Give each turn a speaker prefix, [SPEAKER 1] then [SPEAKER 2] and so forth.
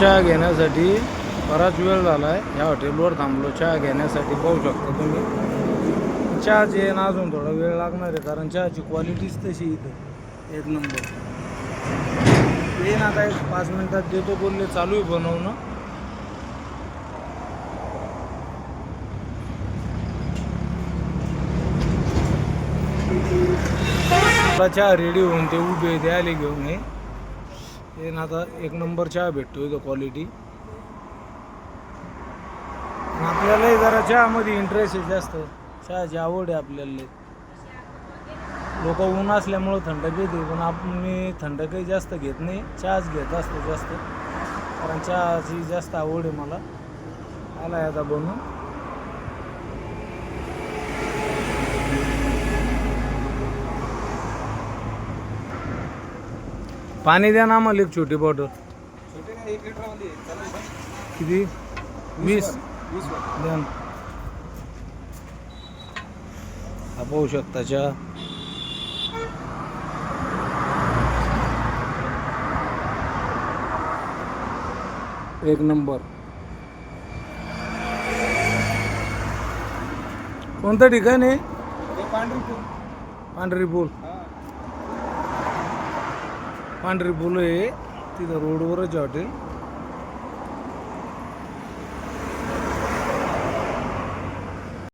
[SPEAKER 1] चहा घेण्यासाठी बराच वेळ झाला आहे. या हॉटेलवर थांबलो चहा घेण्यासाठी. पाहू शकता तुम्ही चहाची आहे ना, अजून थोडा वेळ लागणार आहे कारण चहाची क्वालिटीच तशी इथं एक नंबर. येईन आता एक 5 मिनिटात देतो बोलले. चालू आहे बनवणं. आता चहा रेडी होऊन ते उभे ते आले घेऊन. हे ना आता एक नंबर चहा भेटतो इथं क्वालिटी. आपल्यालाही जरा चहामध्ये इंटरेस्ट आहे जास्त. चहाची आवड आहे आपल्याला. लोक ऊन असल्यामुळं थंड घेते पण मी थंड काही जास्त घेत नाही. चहाच घेत असतो जास्त कारण चहाची जास्त आवड आहे मला. आला आता बनवून. पाणी द्या ना आम्हाला एक छोटी बॉटल. किती? 20 द्या ना. हा पाहू शकता चहा. एक नंबर. कोणतं ठिकाण आहे? पांढरी पूल. पांढरी पूल आहे तिथं रोडवरच हॉटेल.